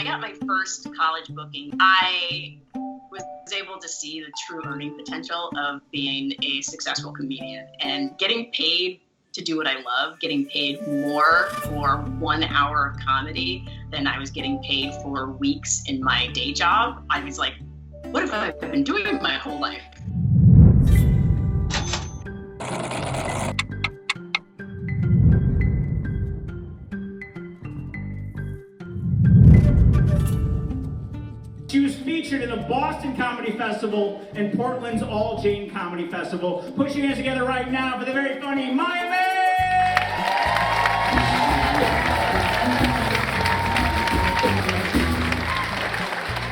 got my first college booking, I was able to see the true earning potential of being a successful comedian and getting paid to do what I love, getting paid more for 1 hour of comedy than I was getting paid for weeks in my day job. I was like, what have I been doing my whole life? She was featured in the Boston Comedy Festival and Portland's All Jane Comedy Festival. Put your hands together right now for the very funny Maya May!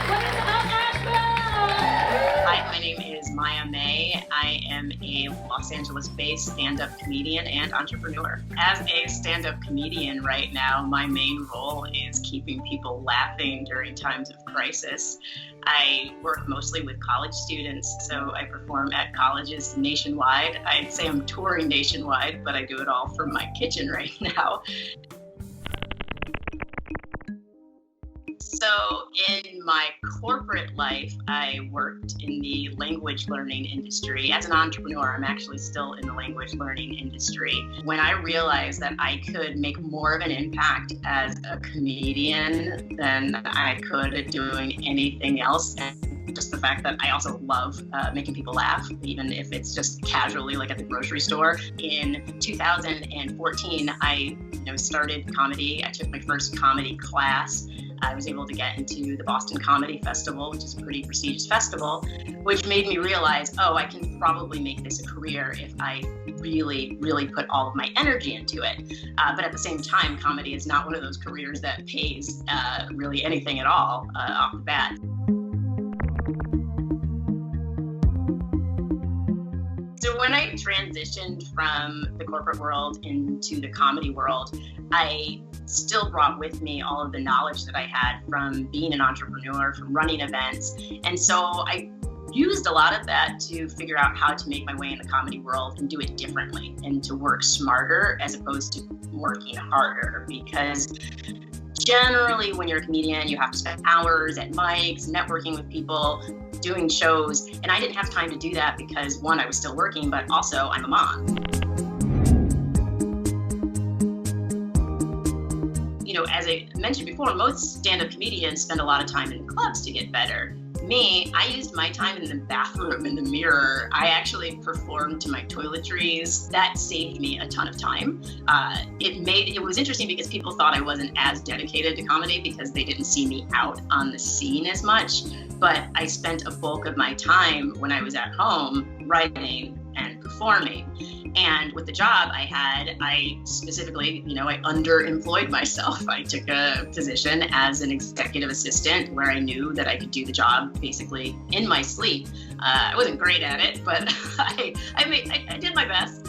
What is up, Asheville? Hi, my name is Maya May. I am a Los Angeles-based stand-up comedian and entrepreneur. As a stand-up comedian right now, my main role is keeping people laughing during times of crisis. I work mostly with college students, so I perform at colleges nationwide. I'd say I'm touring nationwide, but I do it all from my kitchen right now. So in my corporate life, I worked in the language learning industry. As an entrepreneur, I'm actually still in the language learning industry. When I realized that I could make more of an impact as a comedian than I could at doing anything else, and just the fact that I also love making people laugh, even if it's just casually, like at the grocery store. In 2014, I started comedy. I took my first comedy class. I was able to get into the Boston Comedy Festival, which is a pretty prestigious festival, which made me realize, I can probably make this a career if I really, really put all of my energy into it. But at the same time, comedy is not one of those careers that pays really anything at all off the bat. So when I transitioned from the corporate world into the comedy world, I still brought with me all of the knowledge that I had from being an entrepreneur, from running events. And so I used a lot of that to figure out how to make my way in the comedy world and do it differently and to work smarter as opposed to working harder. Because generally when you're a comedian, you have to spend hours at mics, networking with people, doing shows. And I didn't have time to do that because, one, I was still working, but also I'm a mom. As I mentioned before, most stand-up comedians spend a lot of time in clubs to get better. Me, I used my time in the bathroom, in the mirror. I actually performed to my toiletries. That saved me a ton of time. It was interesting because people thought I wasn't as dedicated to comedy because they didn't see me out on the scene as much. But I spent a bulk of my time when I was at home writing and performing. And with the job I had, I specifically, I underemployed myself. I took a position as an executive assistant where I knew that I could do the job basically in my sleep. I wasn't great at it, but I did my best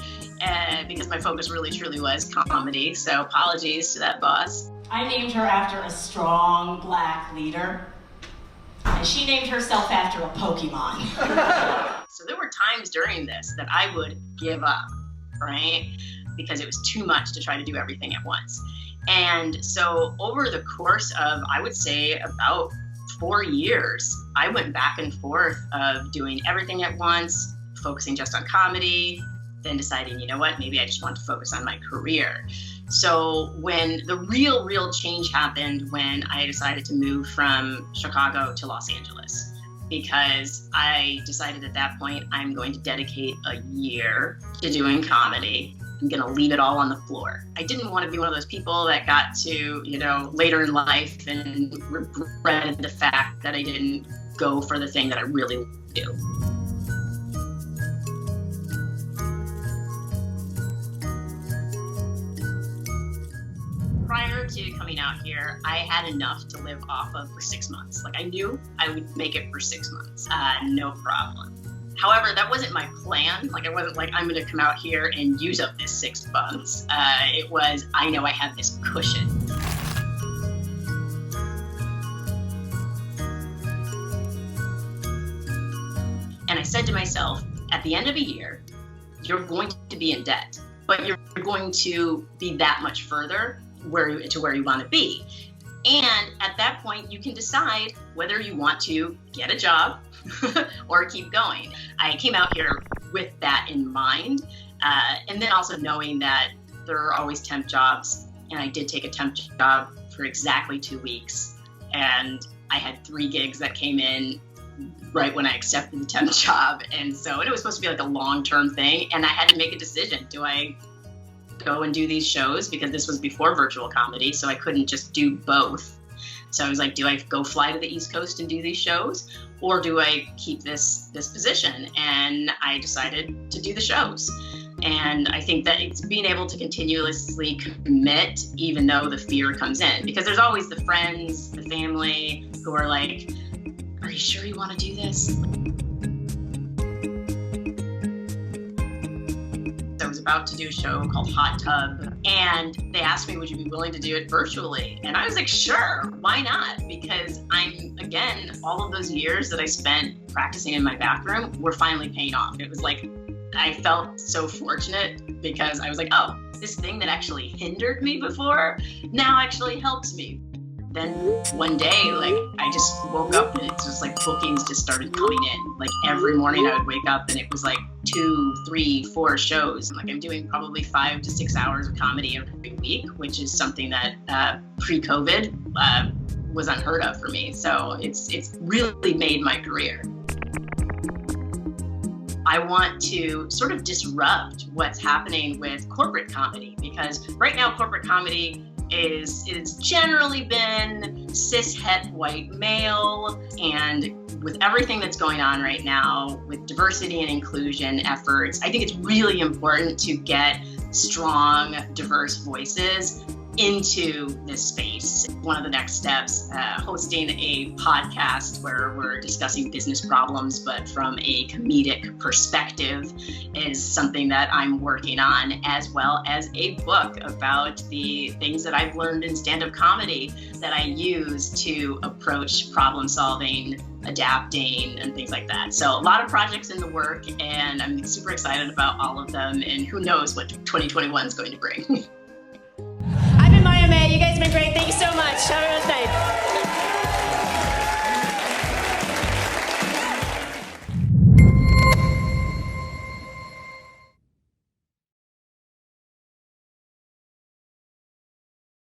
because my focus really truly was comedy. So apologies to that boss. I named her after a strong black leader, and she named herself after a Pokemon. So there were times during this that I would give up, right? Because it was too much to try to do everything at once. And so over the course of, I would say, about 4 years, I went back and forth of doing everything at once, focusing just on comedy, then deciding, maybe I just want to focus on my career. So when the real change happened when I decided to move from Chicago to Los Angeles, because I decided at that point I'm going to dedicate a year to doing comedy. I'm going to leave it all on the floor. I didn't want to be one of those people that got to, later in life and regretted the fact that I didn't go for the thing that I really do. Prior to coming out here, I had enough to live off of for 6 months. I knew I would make it for 6 months, no problem. However, that wasn't my plan. I wasn't like, I'm gonna come out here and use up this 6 months. It was, I know I have this cushion. And I said to myself, at the end of a year, you're going to be in debt, but you're going to be that much further to where you want to be. And at that point, you can decide whether you want to get a job or keep going. I came out here with that in mind, and then also knowing that there are always temp jobs. And I did take a temp job for exactly 2 weeks. And I had 3 gigs that came in right when I accepted the temp job. And so it was supposed to be like a long-term thing. And I had to make a decision. Do I go and do these shows? Because this was before virtual comedy, so I couldn't just do both. So I was like, do I go fly to the East Coast and do these shows? Or do I keep this position? And I decided to do the shows. And I think that it's being able to continuously commit, even though the fear comes in, because there's always the friends, the family who are like, are you sure you want to do this? I was about to do a show called Hot Tub, and they asked me, would you be willing to do it virtually? And I was like, sure, why not? Because again, all of those years that I spent practicing in my back room were finally paying off. It was like, I felt so fortunate because I was like, oh, this thing that actually hindered me before now actually helps me. Then one day, like, I just woke up and it's just like bookings just started coming in. Like every morning I would wake up and it was like 2, 3, 4 shows. Like I'm doing probably 5 to 6 hours of comedy every week, which is something that pre-COVID was unheard of for me. So it's really made my career. I want to sort of disrupt what's happening with corporate comedy, because right now corporate comedy it's generally been cis-het white male, and with everything that's going on right now with diversity and inclusion efforts, I think it's really important to get strong, diverse voices into this space. One of the next steps, hosting a podcast where we're discussing business problems, but from a comedic perspective, is something that I'm working on, as well as a book about the things that I've learned in stand-up comedy that I use to approach problem solving, adapting, and things like that. So a lot of projects in the work, and I'm super excited about all of them, and who knows what 2021 is going to bring. Maya May, you guys have been great. Thank you so much. Have a nice night.